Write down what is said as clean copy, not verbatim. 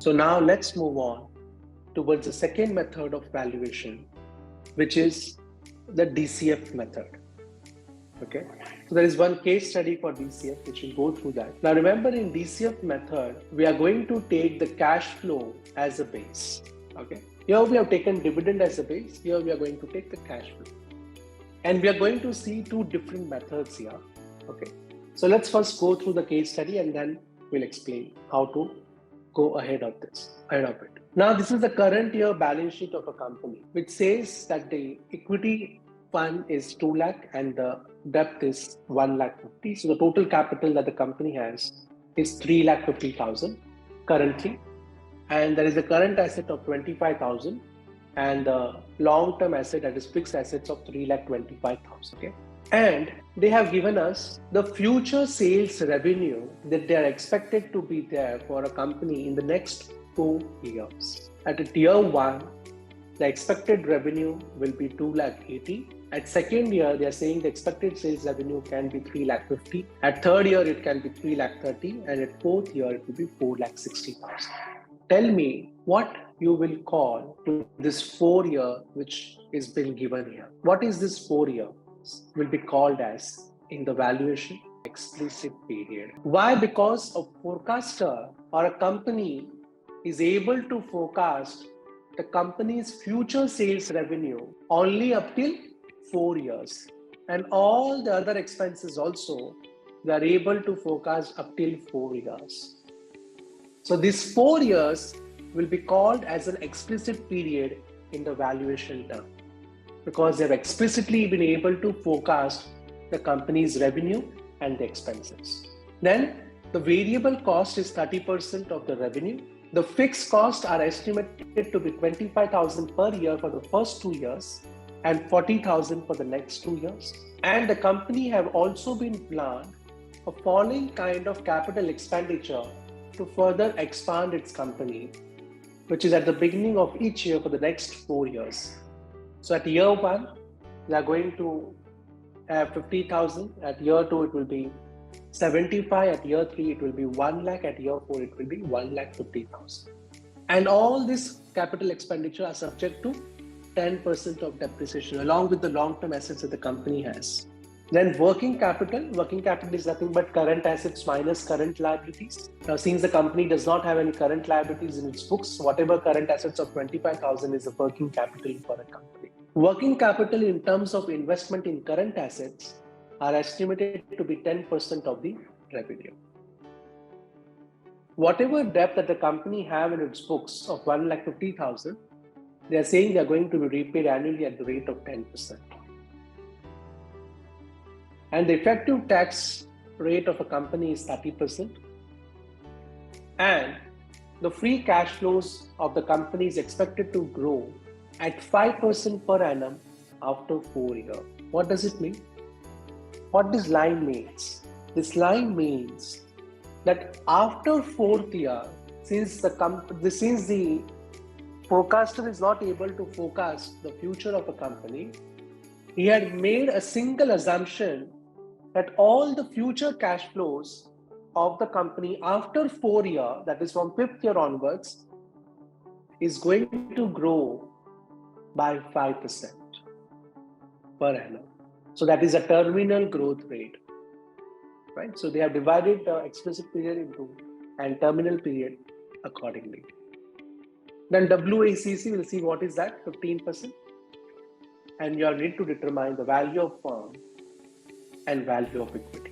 So now let's move on towards the second method of valuation, which is the DCF method. Okay, so there is one case study for DCF which will go through that. Now remember, in DCF method, we are going to take the cash flow as a base. Okay, here we have taken dividend as a base. Here we are going to take the cash flow. And we are going to see two different methods here. Okay, so let's first go through the case study and then we'll explain how to go ahead of it. Now, this is the current year balance sheet of a company, which says that the equity fund is 2 lakh and the debt is 1 lakh 50. So the total capital that the company has is 3 lakh 50,000 currently. And there is a current asset of 25,000 and the long-term asset, that is fixed assets, of 3 lakh 25,000. Okay. And they have given us the future sales revenue that they are expected to be there for a company in the next 4 years. At year 1, the expected revenue will be 2 lakh 80. At second year, they are saying the expected sales revenue can be 3 lakh 50. At third year, it can be 3 lakh 30. And at fourth year, it will be 4 lakh 60,000. Tell me what you will call to this 4 year which is being given here. What is this 4 year? Will be called as, in the valuation, explicit period. Why? Because a forecaster or a company is able to forecast the company's future sales revenue only up till 4 years, and all the other expenses also they are able to forecast up till 4 years. So these 4 years will be called as an explicit period in the valuation term, because they have explicitly been able to forecast the company's revenue and the expenses. Then the variable cost is 30% of the revenue. The fixed costs are estimated to be 25,000 per year for the first 2 years and 40,000 for the next 2 years. And the company have also been planned a following kind of capital expenditure to further expand its company, which is at the beginning of each year for the next 4 years. So at year 1, they are going to have 50,000. At year 2, it will be 75. At year 3, it will be 1 lakh. At year 4, it will be 1 lakh 50,000. And all this capital expenditure are subject to 10% of depreciation along with the long-term assets that the company has. Then working capital is nothing but current assets minus current liabilities. Now, since the company does not have any current liabilities in its books, whatever current assets of 25,000 is the working capital for a company. Working capital in terms of investment in current assets are estimated to be 10% of the revenue. Whatever debt that the company have in its books of 1 lakh 50,000, they are saying they are going to be repaid annually at the rate of 10%. And the effective tax rate of a company is 30%. And the free cash flows of the company is expected to grow at 5% per annum after 4 years. What does it mean? What this line means? This line means that after 4th year, since the forecaster is not able to forecast the future of a company, he had made a single assumption that all the future cash flows of the company after 4 years, that is from 5th year onwards, is going to grow by 5% per annum. So that is a terminal growth rate, right? So they have divided the explicit period into and terminal period accordingly. Then WACC, will see what is that, 15%. And you need to determine the value of firm and value of equity.